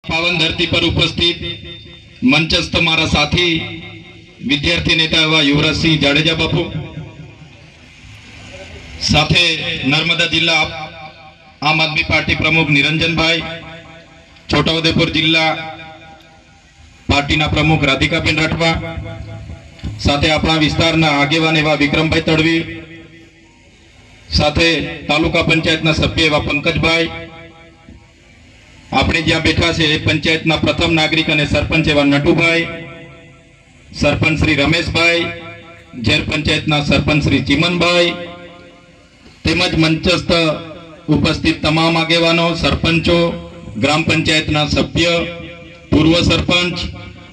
पावन धरती पर उपस्थित मंचस्थ मारा साथी विद्यार्थी नेता एवं युवराज सिंह जाडेजा बापू, साथे नर्मदा जिला आम आदमी पार्टी प्रमुख निरंजन भाई, छोटाउदेपुर जिला पार्टी प्रमुख राधिकाबेन राठवा, साथे अपना विस्तारना आगेवान एवं विक्रम भाई तड़वी, साथे तालुका पंचायतना सभ्य एवं पंकज भाई, આપણે જ્યાં બેઠા છે પંચાયતના પ્રથમ નાગરિક અને સરપંચ એવા નટુભાઈ, સરપંચ શ્રી રમેશભાઈ, જેર પંચાયતના સરપંચ શ્રી ચીમનભાઈ, તેમજ મંચસ્થ ઉપસ્થિત તમામ આગેવાનો, સરપંચો, ગ્રામ પંચાયતના સભ્ય, પૂર્વ સરપંચ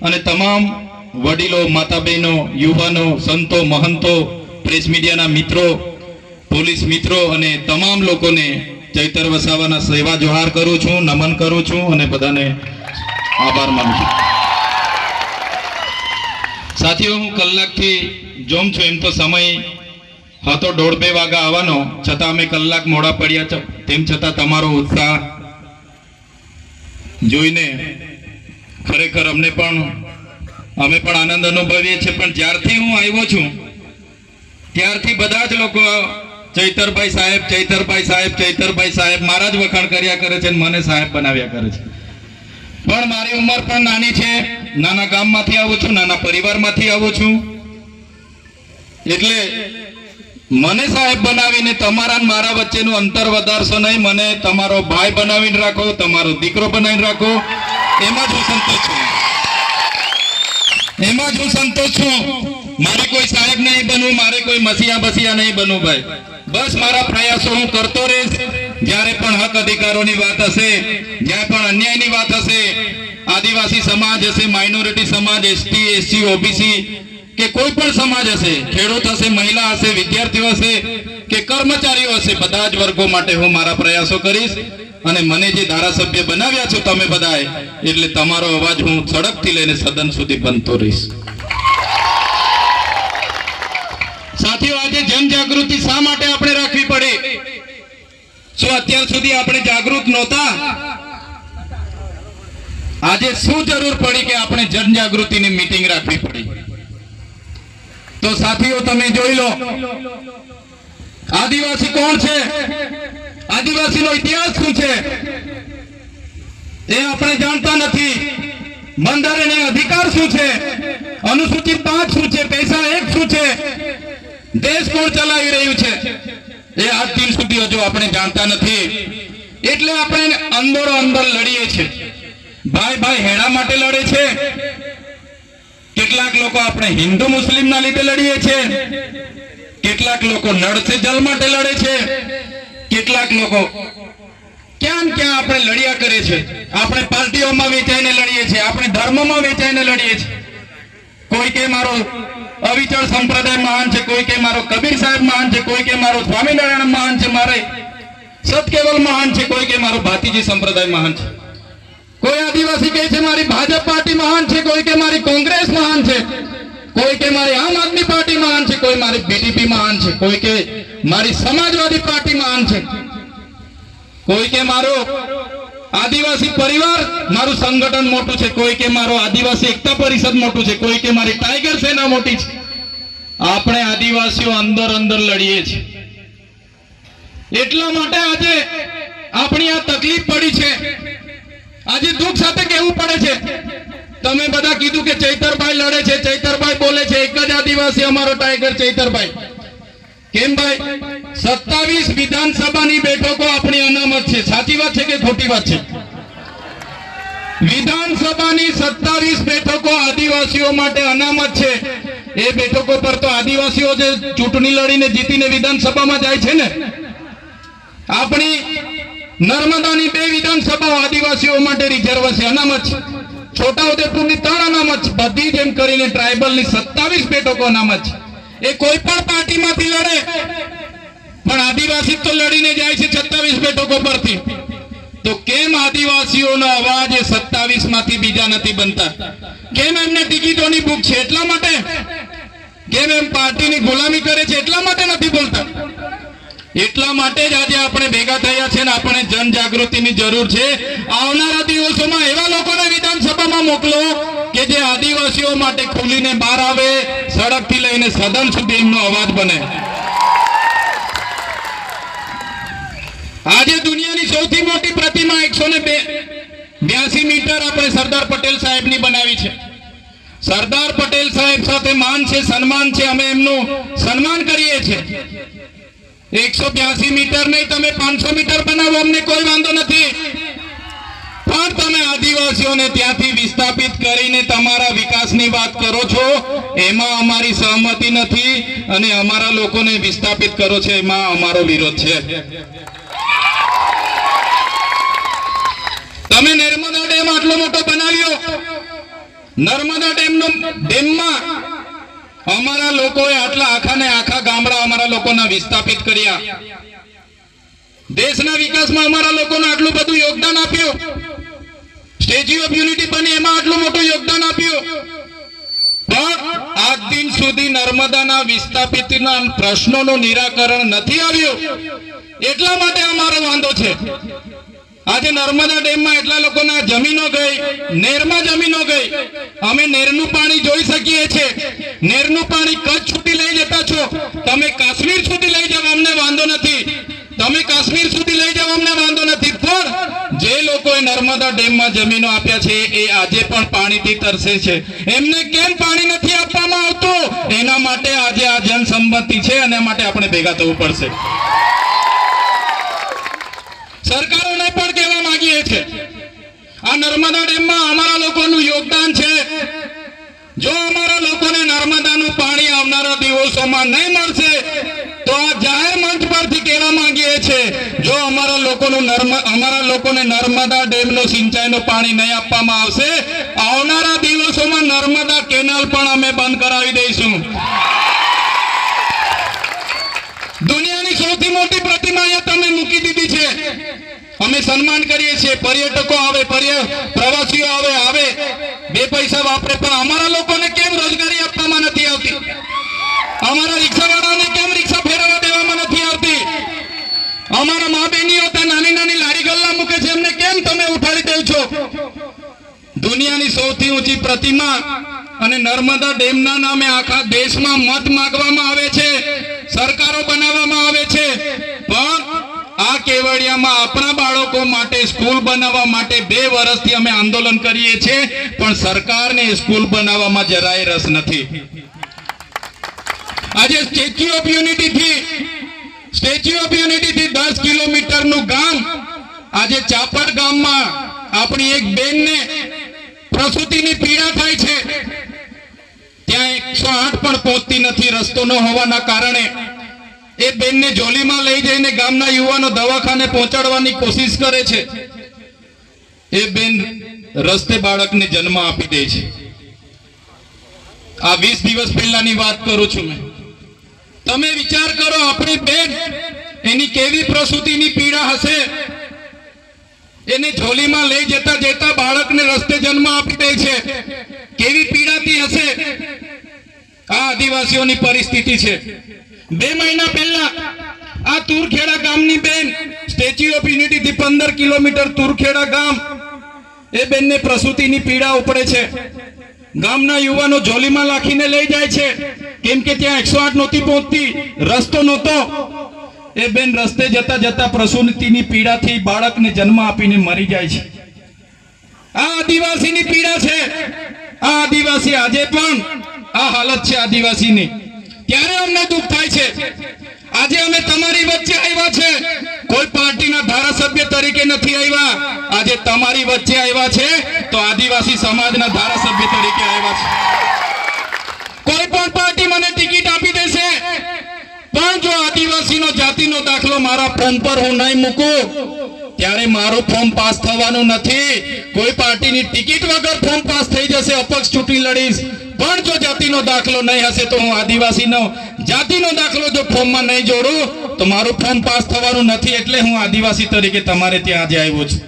અને તમામ વડીલો, માતા બહેનો, યુવાનો, સંતો, મહંતો, પ્રેસ મીડિયાના મિત્રો, પોલીસ મિત્રો અને તમામ લોકોને चैतर वसावाना सेवा जोहार करू छू, नमन करू छू અને બધાને આભાર માનું છું। સાથીઓ, હું કલાકથી જોમ છું, એમ તો સમય હતો 1:30 વાગ્યા આવવાનો, છતાં અમે કલાક મોડા પડ્યા છે। તેમ છતાં તમારો ઉત્સાહ જોઈને ખરેખર અમે પણ આનંદ અનુભવીએ છીએ। પણ જ્યારથી હું આવ્યો છું ત્યારથી બધા જ લોકો चैतरभाई साहेब, चैतरभाई साहेब, चैतरभाई साहेब मारा ज वखाण कर्या करे छे, मने साहेब बनाव्या करे छे। पण मारी उमर पण नानी छे, नाना गाममांथी आવું છું, नाना परिवारमांथी आવું છું, એટલે મને સાહેબ બનાવીને તમારા ને મારા વચ્ચેનું અંતર વધારશો નહીં। મને તમારો ભાઈ બનાવીને રાખો, તમારો દીકરો બનાવીને રાખો, એમાં જ હું સંતોષ છું, એમાં જ હું સંતોષ છું। મારે કોઈ સાહેબ નહીં બનવું, મારે કોઈ મસીहा બસીहा નહીં બનવું ભાઈ। बस मारा प्रयासों हूँ करतो रहीश। ज्यारे पण हक अधिकारों की बात हशे, ज्यारे पण अन्याय की बात हशे, आदिवासी समाज हशे, माइनोरिटी समाज, एसटी, एससी, ओबीसी के कोई पण समाज हशे, खेडूत हशे, महिला हशे, विद्यार्थी हशे के कर्मचारीओ हशे, बधा ज वर्गो माटे हूँ मारा प्रयासों करीश। अने मने जे धारासभ्य बनाव्या छो तमे बधाए, एटले तमारो अवाज हूँ सड़कथी लईने सदन सुधी बनतो रहीश। साथियों, आज जन जागृति शा माटे आपणे राखवी पड़े? शू अत्यार सुधी आपणे जागृत नहोता? आज शू जरूर पड़ी के आपणे जन जागृति नी मीटिंग राखवी पड़ी? तो साथियों, तमे जोई लो, आदिवासी कोण छे? आदिवासी नो इतिहास शुं छे ए आपणे जाणता नथी। બંધારણીય अधिकार शुं छे? अनुसूचित 5 शुं छे? पैसा 1 शुं छे? देश कोण चलावी रह्યું છે એ આજ દિન સુધી હજુ આપણે જાણતા નથી। એટલે આપણે અંદરો અંદર લડીએ છે, ભાઈ ભાઈ હેડા માટે લડે છે। કેટલાક લોકો આપણે હિન્દુ મુસ્લિમ ના લીધે લડીએ છે, કેટલાક લોકો નળ से जल માટે લડે છે, કેટલાક લોકો ક્યાં ક્યાં આપણે લડ્યા કરે છે। આપણે પાર્ટીઓમાં વેચાઈને લડીએ છે, આપણે ધર્મમાં વેચાઈને લડીએ છે। कोई के मारो अविचल संप्रदाय महान है, कोई के मारो कबीर साहेब महान है, कोई के मारो स्वामीनारायण महान है, मारे सत केवल महान है, कोई के मारो भातीजी संप्रदाय महान है, कोई आदिवासी कहे छे मारी भाजपा पार्टी महान है, कोई के मारी कांग्रेस महान है, कोई के मारी आम आदमी पार्टी महान है, कोई मारी बीजेपी महान है, कोई के मारी समाजवादी पार्टी महान है, कोई के मारो आदिवासी परिवार मारू संगठन मोटू छे, कोई के मारो आदिवासी एकता परिषद मोटू छे, कोई के मारी टाइगर सेना मोटी छे। आपणे आदिवासीओ अंदर अंदर लड़ीए छे, એટલા માટે આજે આપણી આ તકલીફ પડી છે। આજે દુઃખ સાથે કહેવું પડે છે। તમે બધા કીધું કે ચૈતરભાઈ લડે છે, ચૈતરભાઈ બોલે છે, એક જ આદિવાસી અમારો ટાઈગર ચૈતરભાઈ। કેમ ભાઈ? 27 વિધાનસભાની બેઠકો આપણી અનામત છે। સાચી વાત છે કે ખોટી વાત છે? વિધાનસભાની 27 બેઠકો આદિવાસીઓ માટે અનામત છે। એ બેઠકો પર તો આદિવાસીઓ જે ચૂંટણી લડીને જીતીને વિધાનસભામાં જાય છે ને, આપણી નર્મદાની 2 વિધાનસભાઓ આદિવાસીઓ માટે રિઝર્વ છે, અનામત છે। છોટાઉદેપુરની 3 અનામત છે। બધી જેમ કરીને ટ્રાઇબલની 27 બેઠકો અનામત છે। એ કોઈ પણ પાર્ટીમાંથી લડે, પણ આદિવાસી તો લડીને જાય છે 26 બેઠકો પરથી। તો કેમ આદિવાસીઓનો અવાજ એ 27 માંથી બીજા નથી બનતા? કેમ એમને ટિકિટોની ભૂખ છે એટલા માટે? કેમ એમ પાર્ટીની ગુલામી કરે છે એટલા માટે નથી બોલતા? એટલા માટે જ આજે આપણે ભેગા થયા છે ને આપણે જનજાગૃતિની જરૂર છે। આવનારા દિવસોમાં એવા લોકો આદિવાસીઓ માટે ખુલીને બહાર આવે, સડકથી લઈને સદન સુધી એમનો અવાજ બને. આજે દુનિયાની સૌથી મોટી પ્રતિમા 182 મીટર આપણે સરદાર પટેલ સાહેબની બનાવી છે. સરદાર પટેલ સાહેબ સાથે માન છે, સન્માન છે, અમે એમનું સન્માન કરીએ છીએ. 182 મીટર નહીં, તમે 500 મીટર બનાવો, અમને કોઈ વાંધો નથી, પણ તમે આદિવાસીઓને ત્યાંથી વિસ્થાપિત કરીને તમારા વિકાસની વાત કરો છો, એમાં અમારી સહમતિ નથી, અને અમારા લોકોને વિસ્થાપિત કરો છો એમાં અમારો વિરોધ છે. તમે નર્મદા ડેમ આટલો મોટો બનાવ્યો, નર્મદા ડેમમાં અમારા લોકોએ આટલા આખા ગામડા અમારા લોકોના વિસ્થાપિત કર્યા. દેશના વિકાસમાં અમારા લોકોને આટલું બધું યોગદાન આપ્યું. સ્ટેચ્યુ ઓફ યુનિટી બની એમાં આટલું મોટું યોગદાન આપ્યું, પણ આજ દિન સુધી નર્મદાના વિસ્થાપિતના પ્રશ્નોનું નિરાકરણ નથી આવ્યું. એટલા માટે અમારો વાંધો છે. આજે નર્મદા ડેમમાં એટલા લોકોના જમીનો ગઈ, નેરમાં જમીનો ગઈ. અમે નેરનું પાણી જોઈ શકીએ છીએ. નેરનું પાણી કચ્છ સુધી લઈ જતા છો, તમે કાશ્મીર સુધી લઈ જાવ, અમને વાંધો નથી. તમે કાશ્મીર સુધી લઈ જાવ, અમને વાંધો નથી. પણ જે લોકોએ નર્મદા ડેમમાં જમીનો આપ્યા છે એ આજે પણ પાણીથી તરસે છે. એમને કેમ પાણી નથી આપવામાં આવતું? એના માટે આજે આ જનસંમતિ છે, અને માટે આપણે ભેગા થવું પડશે. સરકારોને પણ કહેવા માંગીએ છીએ, આ નર્મદા ડેમમાં અમારા લોકોનું યોગદાન છે. જો અમારા લોકોને નર્મદાનું પાણી આવનારા દિવસોમાં નહીં મળશે તો આ જાહેર મંચ પરથી કહેવા માંગીએ છીએ, જો અમારા લોકોને નર્મદા ડેમનું સિંચાઈનું પાણી નહીં આપવામાં આવશે, આવનારા દિવસોમાં નર્મદા કેનાલ પણ અમે બંધ કરાવી દઈશું. દુનિયાની સૌથી મોટી પ્રતિમા અહીંયા તમે મૂકી દીધી છે. અમે સન્માન કરીએ છીએ, પર્યટકો આવે, પ્રવાસીઓ આવે, બે પૈસા વાપરે, પણ અમારા લોકોને કેમ રોજગારી આપવામાં નથી આવતી? અમારા રિક્ષાવાળાને કેમ રિક્ષા ફેરવવા દેવામાં નથી આવતી? અમારા મા બહેનીઓ ત્યાં નાની લારી ગલ્લા મૂકે છે, એમને કેમ તમે ઉઠાડી દેવ છો? દુનિયાની સૌથી ઊંચી પ્રતિમા અને નર્મદા ડેમના નામે આખા દેશમાં મત માંગવામાં આવે છે, સરકારો બનાવવામાં આવે છે, પણ આ કેવડિયામાં આપણા બાળકો માટે સ્કૂલ બનાવવા માટે 2 વર્ષથી અમે આંદોલન કરીએ છીએ, પણ સરકારને સ્કૂલ બનાવવામાં જરાય રસ નથી. આજે સ્ટેચ્યુ ઓફ યુનિટી થી 10 કિલોમીટરનું ગામ, આજે ચાપડ ગામમાં આપણી એક બેનને પ્રસૂતિની પીડા થાય છે, ત્યાં 108 પણ પહોંચતી નથી રસ્તો ન હોવાના કારણે. એ બેનને જોલીમાં લઈ જઈને ગામના યુવાનો દવાખાને પહોંચાડવાની કોશિશ કરે છે. એ બેન રસ્તે બાળકને જન્મ આપી દે છે. આ 20 દિવસ પહેલાની વાત કરું છું મેં. તમે વિચાર કરો, આપણી બેન, એની કેવી પ્રસૂતિની પીડા હશે. એને જોલીમાં લઈ જતા બાળકને રસ્તે જન્મ આપી દે છે. કેવી પીડાતી હશે. આ આદિવાસીઓની પરિસ્થિતિ છે. 2 મહિના પહેલા આ તુરખેડા ગામની બેન, સ્ટેચ્યુ ઓફ યુનિટી થી 15 કિલોમીટર તુરખેડા ગામ, એ બેનને પ્રસૂતિની પીડા ઉપડે છે. ગામના યુવાનો જોલીમાં લાખીને લઈ જાય છે, કેમ કે ત્યાં 108 નહોતી પહોંચતી, રસ્તો નહોતો. એ બેન રસ્તે જતા પ્રસૂતિની પીડાથી બાળકને જન્મ આપીને મરી જાય છે. આ આદિવાસીની પીડા છે. આ આદિવાસી આજે પણ આ હાલત છે આદિવાસીની. ત્યારે અમને દુઃખ થાય છે. આજે અમે તમારી વચ્ચે આવ્યા છે, કોઈ પાર્ટીના ધારાસભ્ય તરીકે નથી આવ્યા. આજે તમારી વચ્ચે આવ્યા છે તો આદિવાસી સમાજના ધારાસભ્ય તરીકે આવ્યા છે. કોઈ પણ પાર્ટી મને ટિકિટ આપી દેશે, પણ જો આદિવાસીનો જાતિનો દાખલો મારા ફોર્મ પર હું નહીં મૂકું, ત્યારે મારું ફોર્મ પાસ થવાનું નથી. કોઈ પાર્ટીની ટિકિટ વગર ફોર્મ પાસ થઈ જશે, અપક્ષ ચૂંટણી લડીશ, પણ જો જાતિનો દાખલો નહીં હશે તો હું આદિવાસીનો જાતિનો દાખલો જો ફોર્મમાં નહીં જોડું તો મારું ફોર્મ પાસ થવાનું નથી. એટલે હું આદિવાસી તરીકે તમારે ત્યાં આજે આવ્યો છું.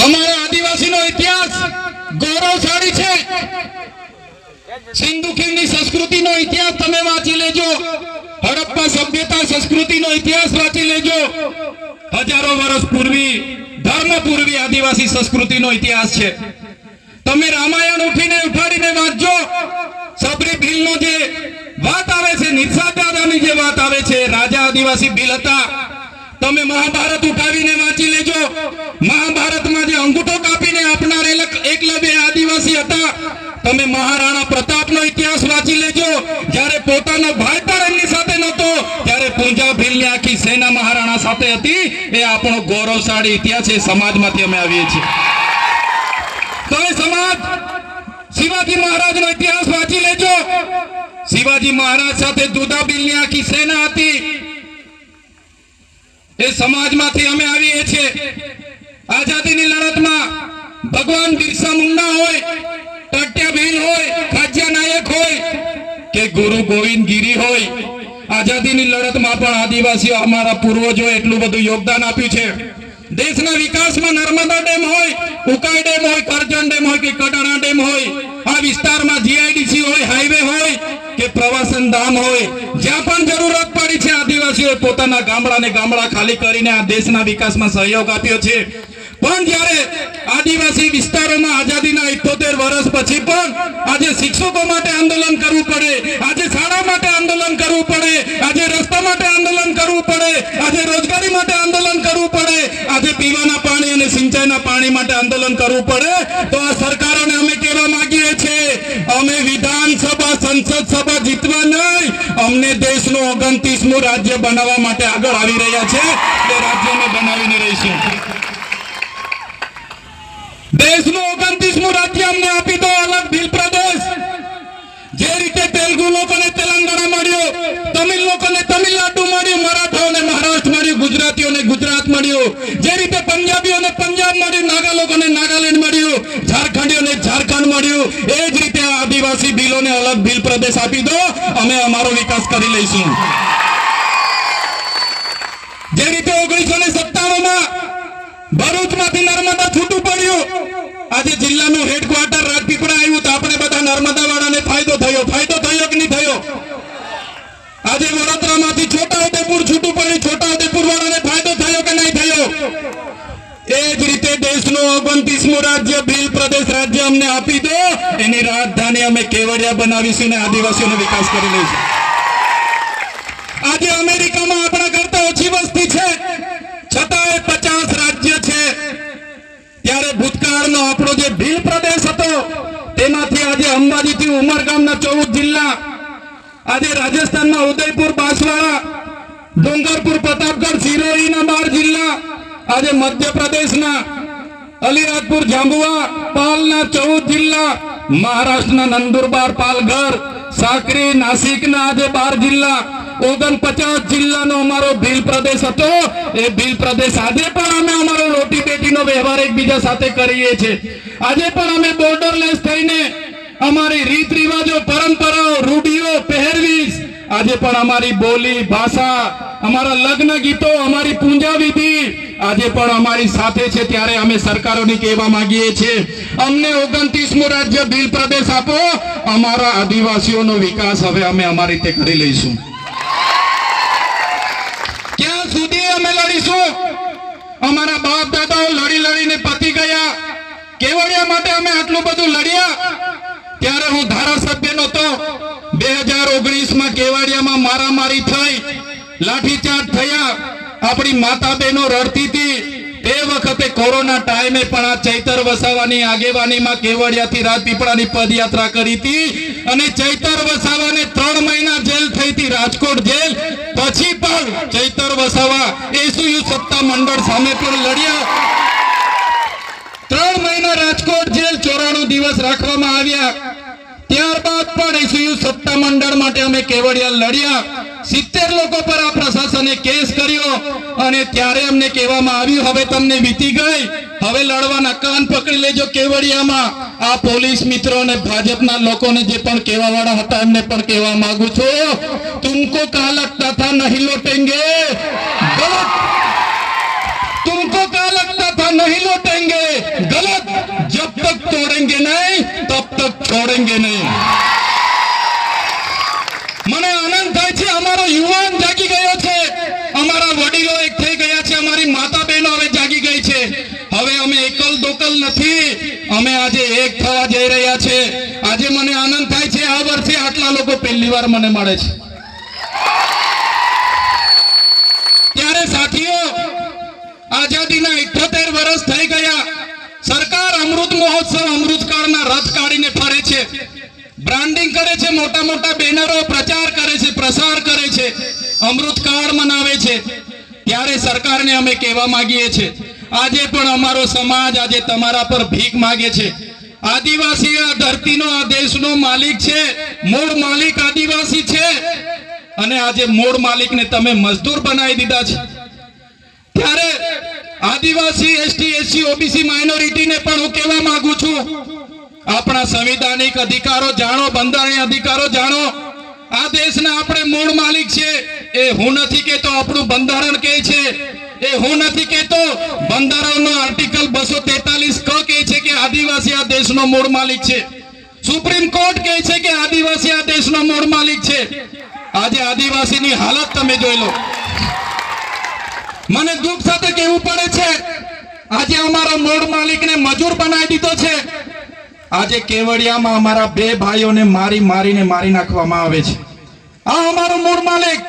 અમારા આદિવાસીનો ઇતિહાસ ગૌરવશાળી છે. સિંધુ ખીણની સંસ્કૃતિનો ઇતિહાસ તમે વાંચી લેજો. હડપ્પા સભ્યતા સંસ્કૃતિનો ઇતિહાસ વાંચી લેજો. હજારો વર્ષ પૂર્વે ધર્મ વિશ્વમાં પૂર્વી આદિવાસી સંસ્કૃતિનો ઇતિહાસ છે. તમે રામાયણ ઉઠાડીને વાંચજો. સબરી ભીલનો જે વાત આવે છે, નિર્સાદ દાદાની જે વાત આવે છે, રાજા આદિવાસી ભીલ હતા. તમે મહાભારત ઉઠાવીને વાંચી લેજો. મહાભારતમાં જે અંગૂઠો કાપીને આપનાર એકલવ્ય આદિવાસી હતા. તમે મહારાણા પ્રતાપનો ઇતિહાસ વાંચી લેજો. જ્યારે પોતાનો ભાઈ પણ એમની સાથે નહોતો, ત્યારે પૂંજા ભીલની આખી સેના મહારાણા સાથે હતી. એ આપણો ગૌરવશાળી ઇતિહાસ છે. સમાજમાંથી અમે આવીએ છીએ. તો એ સમાજ શિવાજી મહારાજનો ઇતિહાસ વાંચી લેજો. શિવાજી મહારાજ સાથે દુધા ભીલની આખી સેના હતી. એ સમાજમાંથી અમે આવીએ છીએ. આઝાદીની લડતમાં ભગવાન બિરસા મુંડા હોય, ટટ્યા ભીલ હોય, ખાજ્યા નાયક હોય કે ગુરુ ગોવિંદ ગીરી હોય, આઝાદીની લડતમાં પણ આદિવાસીઓ અમારા પૂર્વજોએ એટલું બધું યોગદાન આપ્યું છે. દેશના વિકાસમાં નર્મદા ડેમ હોય, ઉકાઈ ડેમ હોય, કરજણ ડેમ હોય કે કડાણા ડેમ હોય, આ વિસ્તારમાં જીઆઈડીસી હોય, હાઈવે હોય કે પ્રવાસન ધામ હોય, જ્યાં પણ જરૂરત પડી છે આદિવાસીઓએ પોતાના ગામડા ખાલી કરીને આ દેશના વિકાસમાં સહયોગ આપ્યો છે. પણ જ્યારે આદિવાસી વિસ્તારોમાં આઝાદીના 78 વર્ષ પછી પણ આજે શિક્ષકો માટે આંદોલન કરવું પડે, આજે શાળા માટે આંદોલન કરવું પડે, આજે રસ્તા માટે આંદોલન કરવું પડે, આજે રોજગારી માટે આંદોલન કરવું પડે, આજે પીવાના પાણી અને સિંચાઈના પાણી માટે આંદોલન કરવું પડે, તો આ સરકારોને અમે કહેવા માંગીએ છીએ, અમે વિધાનસભા સંસદ સભા જીતવા નહીં, અમને દેશનું 29મું રાજ્ય બનાવવા માટે આગળ આવી રહ્યા છે. એ રાજ્ય અમે બનાવીને રહીશું. દેશનું 29મું રાજ્ય અમને આપી દો, અલગ ભીલ પ્રદેશ. જે રીતે તેલુગુ લોકોને તેલંગાણા મળ્યું, તમિલ લોકોને તમિલનાડુ મળ્યું, મરાઠાઓને મહારાષ્ટ્ર મળ્યું, ગુજરાતીઓને ગુજરાત મળ્યું, જે રીતે પંજાબીઓને પંજાબ મળ્યું, નાગા લોકોને નાગાલેન્ડ મળ્યું, ઝારખંડીઓને ઝારખંડ મળ્યું, એ જ રીતે આદિવાસી ભીલોને અલગ ભીલ પ્રદેશ આપી દો, અમે અમારો વિકાસ કરી લઈશું. જે રીતે 1997માં ભરૂચમાંથી નર્મદા છૂટું પડ્યું, આજે જિલ્લાનું હેડક્વાર્ટર રાજપીપળા આવ્યું, તો આપણે બધા નર્મદા વાળાને ફાયદો થયો કે નહીં થયો? આજે વડોદરામાંથી છોટાઉદેપુર છૂટું પડ્યું, છોટાઉદેપુર વાળાને ફાયદો થયો કે નહીં થયો? એ જ રીતે દેશનું 29મું રાજ્ય ભીલ પ્રદેશ રાજ્ય અમને આપી દો, એની રાજધાની અમે કેવડિયા બનાવીશું ને આદિવાસીઓનો વિકાસ કરી લઈશું. આજે અમેરિકામાં આપણા કરતા ઓછી વસ્તી છે, છતાં 50 રાજ્ય છે. ત્યારે ભૂતકાળનો આપણો જે ભીલ પ્રદેશ હતો, તેમાંથી આજે અંબાજીથી ઉમરગામના 14 જિલ્લા, આજે રાજસ્થાનમાં ઉદયપુર, બાંસવાડા, ડુંગરપુર, પ્રતાપગઢ, સિરોહીના 12 જિલ્લા, આજે મધ્યપ્રદેશના અલીરાજપુર, જાંબુઆ, પાલના 14 જિલ્લા, મહારાષ્ટ્રના નંદુરબાર, પાલઘર, સાકરી, નાસિકના આજે 12 જિલ્લા, 49 જિલ્લાનો અમારો ભીલ પ્રદેશ હતો. એ ભીલ પ્રદેશ આજે પણ અમે અમારો રોટી બેટીનો વ્યવહાર એકબીજા સાથે કરીએ છીએ. આજે પણ અમે બોર્ડરલેસ થઈને અમારી રીત રિવાજો, પરંપરાઓ, રૂઢિઓ, પહેરવીશ, આજે પણ અમારી બોલી, ભાષા, અમારા લગ્ન ગીતો, અમારી પૂજા વિધિ આજે પણ અમારી સાથે છે. ત્યારે અમે સરકારોને કહેવા માંગીએ છીએ, અમને 29મું રાજ્ય ભીલ પ્રદેશ આપો, અમારા આદિવાસીઓનો વિકાસ હવે અમે અમારી રીતે કરી લઈશું. ક્યાં સુધી અમે લડીશું? અમારા બાપ દાદાઓ લડીને પતી ગયા. કેવડિયા માટે અમે આટલું બધું લડ્યા. ત્યારે હું ધારાસભ્ય નહોતો. 2019માં કેવડિયામાં મારામારી થઈ, લાઠીચાર્જ થયા, આપણી માતા બહેનો રડતી હતી. એ વખતે કોરોના ટાઈમે પણ આ ચૈતર વસાવાની આગેવાનીમાં કેવડિયાથી રાજપીપળાની પદયાત્રા કરી હતી, અને ચૈતર વસાવાને 3 મહિના જેલ થઈ હતી, રાજકોટ જેલ. પછી પણ ચૈતર વસાવા એસયુયુ સત્તા મંડળ સામે પણ લડ્યા. 3 મહિના રાજકોટ જેલ 94 દિવસ રાખવામાં આવ્યા. ત્યારબાદ પણ એસયુયુ સત્તા મંડળ માટે અમે કેવડિયા લડ્યા. 70 લોકો પર આ પ્રશાસને કેસ કર્યો, અને ત્યારે અમને કહેવામાં આવ્યું, હવે તમને વીતી ગઈ, હવે લડવાના કાન પકડી લેજો. કેવડિયામાં આ પોલીસ મિત્રો અને ભાજપના લોકોને જે પણ કહેવા વાળા હતા એમને પણ કહેવા માંગુ છું, તુમકો કા લગતા થા નહીં લौटेंगे, ગલત. तुमको क्या लगता था नहीं लौटेंगे, गलत. जब तक तोड़ेंगे नहीं तब तक छोड़ेंगे नहीं. મને આનંદ થાય છે, અમારો યુવાન જાગી ગયો છે, અમારા વડીલો એક થઈ ગયા છે, અમારી માતા બહેનો હવે જાગી ગઈ છે. હવે બદલ નથી, અમે આજે એક થવા જઈ રહ્યા છે. આજે મને આનંદ થાય છે, આ વર્ષે આટલા લોકો પહેલી વાર મને મળે છે. ત્યારે સાથીઓ, આઝાદીના 78 વર્ષ થઈ ગયા. સરકાર અમૃત મહોત્સવ, અમૃતકાળના રથ કાઢીને ફરે છે, બ્રાન્ડિંગ કરે છે, મોટા મોટા બેનરો પ્રચાર કરે છે, પ્રસાર કરે છે, અમૃતકાળ મનાવે છે. ત્યારે સરકારને અમે કહેવા માંગીએ છીએ, આજે પણ અમારો સમાજ આજે તમારા પર ભીખ માંગે છે. આદિવાસી આ ધરતીનો, આ દેશનો માલિક છે, મૂળ માલિક આદિવાસી છે, અને આજે મૂળ માલિકને તમે મજદૂર બનાવી દીધા છે. ત્યારે આદિવાસી, એસટી, એસસી, ઓબીસી માઇનોરિટીને પણ હું કહેવા માંગુ છું, આપણા સંવિધાનિક અધિકારો જાણો, બંધારણીય અધિકારો જાણો. આ દેશના આપણે મૂળ માલિક છે. એ હું નથી કહેતો, આપણું બંધારણ કહે છે. એ હું નથી કહેતો, બંધારણનો આર્ટિકલ 243 ક કહે છે કે આદિવાસી આ દેશનો મૂળ માલિક છે. સુપ્રીમ કોર્ટ કહે છે કે આદિવાસી આ દેશનો મૂળ માલિક છે. આજે આદિવાસીની હાલત તમે જોઈ લો. મને દુઃખ સાથે કહેવું પડે છે, આજે અમારા મૂળ માલિકને મજૂર બનાવી દીધો છે. આજે કેવડિયામાં અમારા 2 ભાઈઓને મારીને મારી નાખવામાં આવે છે. આ અમારો મૂળ માલિક.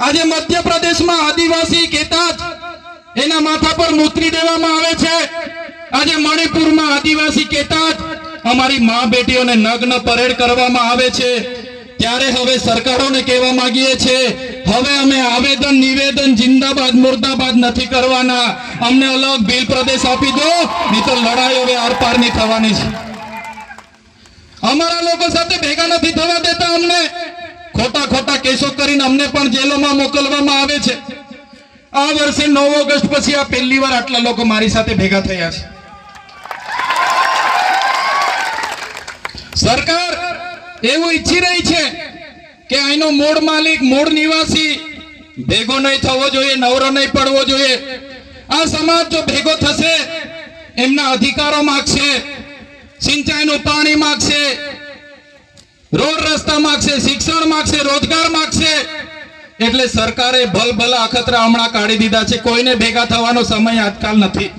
આજે મધ્યપ્રદેશમાં આદિવાસી કહેતા જ એના માથા પર મૂતરી દેવામાં આવે છે. આજે મણિપુરમાં આદિવાસી કહેતા જ અમારી મા બેટીઓને નગ્ન પરેડ કરવામાં આવે છે. ત્યારે હવે સરકારોને કહેવા માંગીએ છીએ, હવે અમે આવેદન નિવેદન જિંદાબાદ મુર્દાબાદ નથી કરવાના. અમને અલગ ભીલ પ્રદેશ આપી દો, નહીં તો લડાઈ હવે આરપારની થવાની છે. અમારા લોકો સાથે ભેગા નથી થવા દેતા. અમને ખોટા કેસો કરીને અમને પણ જેલોમાં મોકલવામાં આવે છે. આ વર્ષે 9 ઓગસ્ટ પછી આ પહેલી વાર આટલા લોકો મારી સાથે ભેગા થયા છે. સરકાર એવું ઈચ્છી રહી છે કે અહીંનો મૂળ માલિક, મૂળ નિવાસી ભેગો નહીં થવો જોઈએ, નવરો નહીં પડવો જોઈએ. આ સમાજ જો ભેગો થશે, એમના અધિકારો માંગશે, સિંચાઈનું પાણી માંગશે, રોડ રસ્તા માંગશે, શિક્ષણ માંગશે, રોજગાર માંગશે. એટલે સરકારે ભલભલા અખતરા હમણાં કાઢી દીધા છે. કોઈને ભેગા થવાનો સમય આજકાલ નથી.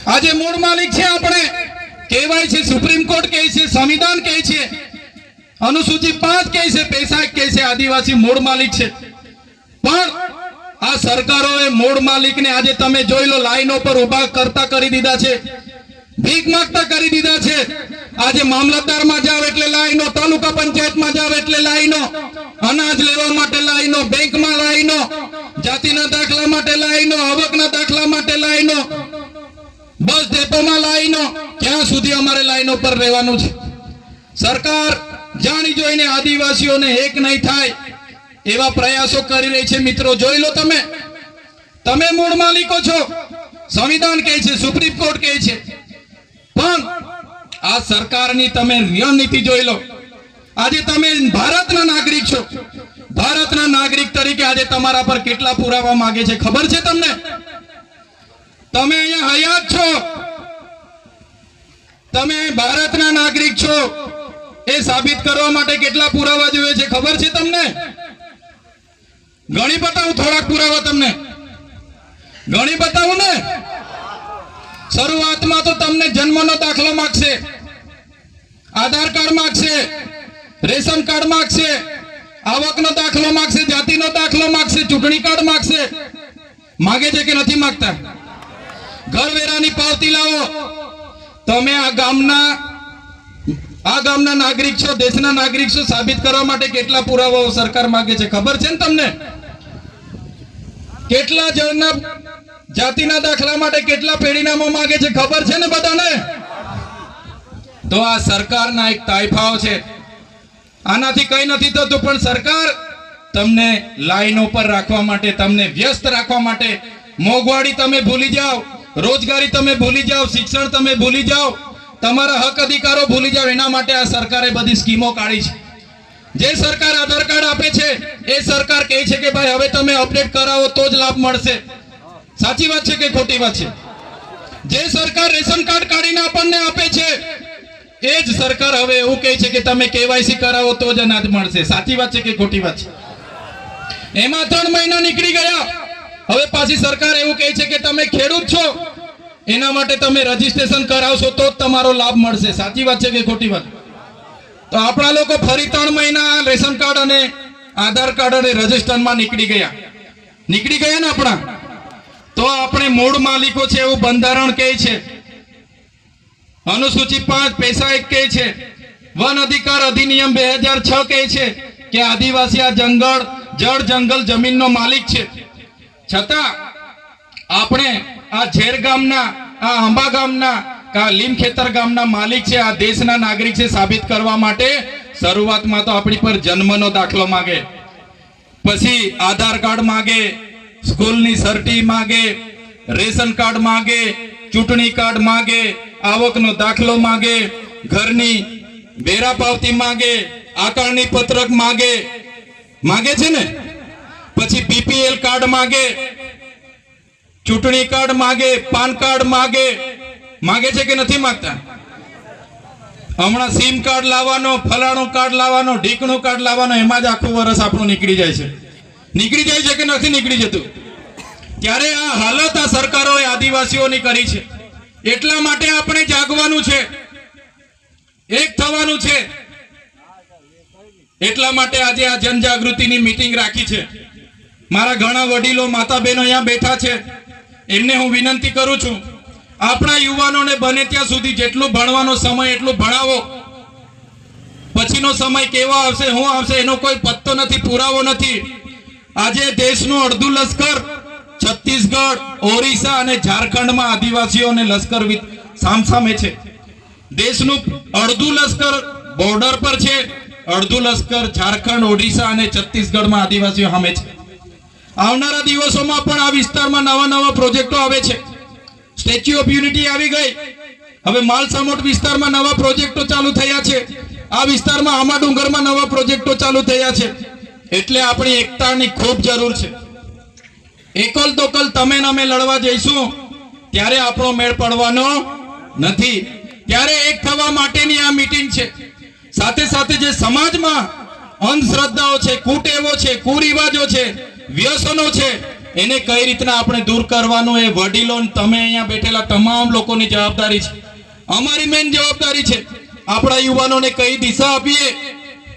આજે મૂળ માલિક છે આપણે, કહેવાય છે, સુપ્રીમ કોર્ટ કહે છે, સંવિધાન કહે છે, અનુસૂચિ 5 કહે છે, 65 કહે છે, આદિવાસી મૂળ માલિક છે. પણ આ સરકારોએ મૂળ માલિકને આજે તમે જોઈ લો, લાઈનો પર ઉભા કરતા કરી દીધા છે, ભીખ માંગતા કરી દીધા છે. આજે મામલતદારમાં જાવ એટલે લાઈનો, તાલુકા પંચાયતમાં જાવ એટલે લાઈનો, અનાજ લેવા માટે લાઈનો, બેંકમાં લાઈનો, જાતિના દાખલા માટે લાઈનો, આવકના દાખલા માટે લાઈનો, બસ ડેપોમાં લાઈનો. ક્યાં સુધી અમારે લાઈનો પર રહેવાનું છે? સરકાર જાણી જોઈને આદિવાસીઓને એક નહીં થાય એવા પ્રયાસો કરી રહી છે. મિત્રો જોઈ લો, તમે મૂળ માલિકો છો. સંવિધાન કહે છે, સુપ્રીમ કોર્ટ કહે છે, પણ આ સરકારની તમે રણનીતિ જોઈ લો. આજે તમે ભારતના નાગરિક છો. ભારતના નાગરિક તરીકે આજે તમારા પર કેટલા પુરાવા માંગે છે ખબર છે તમને? તમે અહીંયા હયાત છો, તમે ભારતના નાગરિક છો, એ સાબિત કરવા માટે કેટલા પુરાવા જોઈએ છે ખબર છે તમને? ગણી બતાવું થોડાક પુરાવા તમને. ગણી બતાવું ને? શરૂઆતમાં તો તમને જન્મનો દાખલો માંગશે, આધાર કાર્ડ માંગશે, રેશન કાર્ડ માંગશે, આવકનો દાખલો માંગશે, જાતિનો દાખલો માંગશે, ચૂંટણી કાર્ડ માંગશે. માંગે છે કે નથી માંગતા? ઘરવેરાની પાવતી લાવો. તમે આ ગામના નાગરિક છો, દેશના નાગરિક છો, સાબિત કરવા માટે કેટલા પુરાવાઓ સરકાર માંગે છે ખબર છે ને તમને? કેટલા જણના જાતિના દાખલા માટે કેટલા પેઢીનામા માંગે છે ખબર છે ને બધાને? તો આ સરકારના એક તાઇફાઓ છે. આનાથી કઈ નથી થતું, પણ સરકાર તમને લાઈનો પર રાખવા માટે, તમને વ્યસ્ત રાખવા માટે, મોંઘવારી તમે ભૂલી જાઓ, રોજગારી તમે ભૂલી જાઓ, શિક્ષણ તમે ભૂલી જાઓ, તમારા હક અધિકારો ભૂલી જાઓ, એના માટે આ સરકારે બધી સ્કીમો કાઢી છે. જે સરકાર આધાર કાર્ડ આપે છે એ સરકાર કહે છે કે ભાઈ હવે તમે અપડેટ કરાવો તો જ લાભ મળશે. સાચી વાત છે કે ખોટી વાત છે? જે સરકાર રેશન કાર્ડ કાઢીને આપણને આપે છે એ જ સરકાર હવે એવું કહે છે કે તમે કેવાયસી કરાવો તો જ અનાજ મળશે. સાચી વાત છે કે ખોટી વાત છે? એમાં 3 મહિના નીકળી ગયા, હવે પાછી સરકાર એવું કહે છે કે તમે ખેડૂત છો, એના માટે તમે રજીસ્ટ્રેશન કરાવશો તો જ તમારો લાભ મળશે. સાચી વાત છે કે ખોટી વાત? તો આપણા લોકો ફરી 3 મહિના રેશન કાર્ડ અને આધાર કાર્ડ અને રજીસ્ટ્રેશનમાં નીકળી ગયા ને આપણા. તો આપણે મૂળ માલિકો છે એવું બંધારણ કહે છે. અનુસૂચિ 5 પૈસા 1 કહે છે. વન અધિકાર અધિનિયમ 2006 કહે છે કે આદિવાસી આ જળ જંગલ જમીનનો માલિક છે. છતાં આપણે આ ઝેર ગામના, આ અંબા ગામના, આ લીમખેતર ગામના માલિક છે, આ દેશના નાગરિક છે સાબિત કરવા માટે શરૂઆતમાં તો આપણી પર જન્મનો દાખલો માંગે, પછી આધાર કાર્ડ માંગે, સ્કૂલની સર્ટી માંગે, રેશન કાર્ડ માંગે, ચૂંટણી કાર્ડ માંગે, આવકનો દાખલો માંગે, ઘરની વેરા પાવતી માંગે, આકારણી પત્રક માંગે છે ને, પછી બીપીએલ કાર્ડ માંગે, ચૂંટણી કાર્ડ માંગે, પાન કાર્ડ માંગે છે કે નથી માંગતા? હમણાં સિમ કાર્ડ લાવવાનો, ફલાણું કાર્ડ લાવવાનો, ઢીકણું કાર્ડ લાવવાનો, એમાં જ આખું વર્ષ આપણું નીકળી જાય છે કે નથી નીકળી જતું? ત્યારે આ હાલત આ સરકારોએ આદિવાસીઓની કરી છે. એટલા માટે આપણે જાગવાનું છે, એક થવાનું છે. એટલા માટે આજે આ જનજાગૃતિની મીટિંગ રાખી છે. મારા ઘણા વડીલો, માતા બહેનો અહીંયા બેઠા છે. એમને હું વિનંતી કરું છું, આપણા યુવાનોને બને ત્યાં સુધી જેટલું ભણવાનો સમય એટલું ભણાવો. પછીનો સમય કેવો આવશે, શું આવશે, એનો કોઈ પત્તો નથી, પુરાવો નથી. આજે દેશનું અડધું લશ્કર છત્તીસગઢ, ઓરિસ્સા અને ઝારખંડમાં આદિવાસીઓને લશ્કર સામસામે છે. દેશનું અડધું લશ્કર બોર્ડર પર છે, અડધું લશ્કર ઝારખંડ, ઓડિશા અને છત્તીસગઢમાં આદિવાસીઓ સામે છે. આવનારા દિવસોમાં પણ આ વિસ્તારમાં નવા પ્રોજેક્ટો આવે છે. સ્ટેચ્યુ ઓફ યુનિટી આવી ગઈ, હવે માલસામોટ વિસ્તારમાં નવા પ્રોજેક્ટો ચાલુ થયા છે. આ વિસ્તારમાં આમા ડુંગરમાં નવા પ્રોજેક્ટો ચાલુ થયા છે. એટલે આપણી એકતાની ખૂબ જરૂર છે. એકલ દોકલ તમે ને અમે લડવા જઈશું ત્યારે આપણો મેળ પડવાનો નથી. ત્યારે એક થવા માટેની આ મીટિંગ છે. સાથે સાથે જે સમાજમાં અંધશ્રદ્ધાઓ છે, કુટેવો છે, કુરિવાજો છે, વ્યસનો છે, એને કઈ રીતના આપણે દૂર કરવાનું, એ વડીલો તમે અહીંયા બેઠેલા તમામ લોકોની જવાબદારી છે. અમારી મેઇન જવાબદારી છે આપણા યુવાનોને કઈ દિશા આપીએ,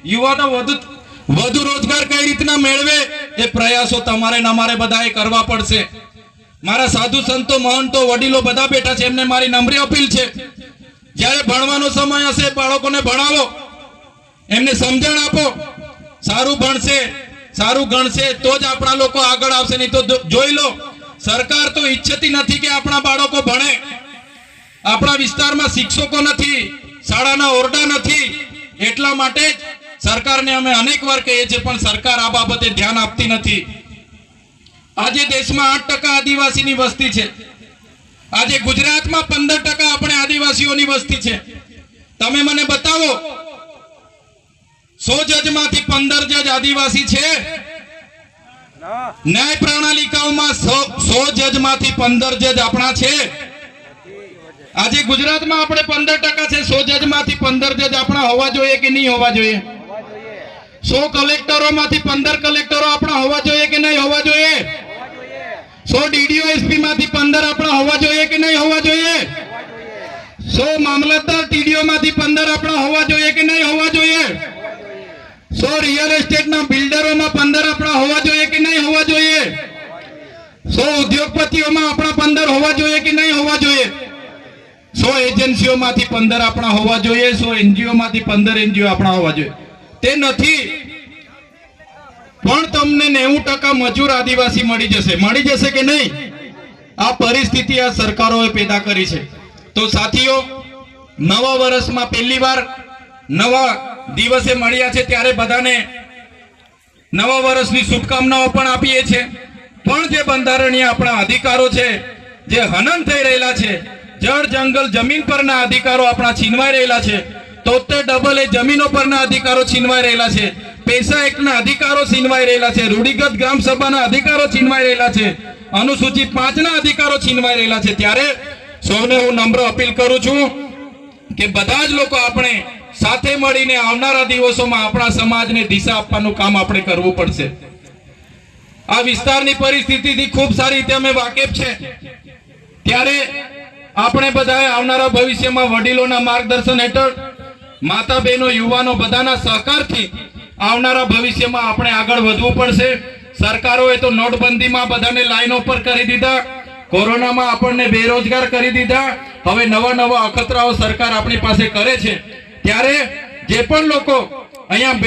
યુવાનો વધુ રોજગાર કઈ રીતના મેળવે, એ પ્રયાસો તમારે ને અમારે બધાએ કરવા પડશે. મારા સાધુ સંતો, મહંતો, વડીલો બધા બેઠા છે, એમને મારી નમ્ર અપીલ છે, જ્યારે ભણવાનો સમય હશે બાળકોને ભણાવો, એમને સમજણ આપો. સારું ભણશે, સારું ગણશે તો જ આપણા લોકો આગળ આવશે. નહીં તો જોઈ લો, સરકાર તો ઈચ્છતી નથી કે આપણા બાળકો ભણે. આપણા વિસ્તારમાં શિક્ષકો નથી, શાળાના ઓરડા નથી. એટલા માટે જ સરકારને અમે અનેક વાર કહીએ છીએ, પણ સરકાર આ બાબતે ધ્યાન આપતી નથી. આજે દેશમાં 8% આદિવાસીની વસ્તી છે. આજે ગુજરાતમાં 15% આપણે આદિવાસીઓની વસ્તી છે. તમે મને બતાવો 100 જજમાંથી 15 જજ આદિવાસી છે? ન્યાય પ્રણાલિકાઓમાં 100 જજમાંથી 15 જજ આપણા છે. આજે ગુજરાતમાં આપણે 15% છે. 100 જજમાંથી 15 જજ આપણા હોવા જોઈએ કે નહીં હોવા જોઈએ? 100 કલેક્ટરોમાંથી 15 કલેક્ટરો આપણા હોવા જોઈએ કે નહીં હોવા જોઈએ? 100 ડીડીઓ એસપી માંથી 15 આપણા હોવા જોઈએ કે નહીં હોવા જોઈએ? 100 મામલતદાર ટીડીઓ માંથી 15 આપણા હોવા જોઈએ કે નહીં હોવા જોઈએ? 100 રિયલ એસ્ટેટના બિલ્ડરોમાં 15 આપણા હોવા જોઈએ કે નહીં હોવા જોઈએ? 100 ઉદ્યોગપતિઓમાં આપણા 15 હોવા જોઈએ કે નહીં હોવા જોઈએ? 100 એજન્સીઓમાંથી 15 આપણા હોવા જોઈએ, 100 એનજીઓ માંથી 15 એનજીઓ આપણા હોવા જોઈએ. તે નથી, પણ તમને 90% મજૂર આદિવાસી મળી જશે કે નહીં? આ પરિસ્થિતિ આ સરકારોએ પેદા કરી છે. તો સાથીઓ, નવા વર્ષમાં પહેલી વાર નવા દિવસે મળ્યા છે, ત્યારે બધાને નવા વર્ષની શુભકામનાઓ પણ આપીએ છીએ. પણ જે બંધારણીય આપણા અધિકારો છે, જે હનન થઈ રહેલા છે, જળ જંગલ જમીન પરના અધિકારો આપણા છીનવાઈ રહેલા છે, 73 જમીનો પરના અધિકારો છીનવાઈ રહેલા છે, પૈસા એકના અધિકારો છીનવાઈ રહેલા છે, રૂઢિગત ગ્રામ સભાના અધિકારો છીનવાઈ રહેલા છે, અનુસૂચિ 5 ના અધિકારો છીનવાઈ રહેલા છે. ત્યારે સૌને હું નમ્ર અપીલ કરું છું કે બધા જ લોકો આપણે સાથે મળીને આવનારા દિવસોમાં આપણા સમાજને દિશા આપવાનું કામ આપણે કરવું પડશે. આ વિસ્તારની પરિસ્થિતિથી ખૂબ સારી રીતે અમે વાકેફ છે. ત્યારે આપણે બધાએ આવનારા ભવિષ્યમાં વડીલોના માર્ગદર્શન હેઠળ માતા બહેનો યુવાનો બધાના સહકારથી આવનારા ભવિષ્યમાં આપણે આગળ વધવું પડશે. સરકારોએ તો નોટબંધીમાં બધાને લાઈનો પર કરી દીધા, કોરોનામાં આપણને બેરોજગાર કરી દીધા. હવે નવા નવા અખતરાઓ સરકાર આપણી પાસે કરે છે. ત્યારે જે પણ લોકો અહીંયા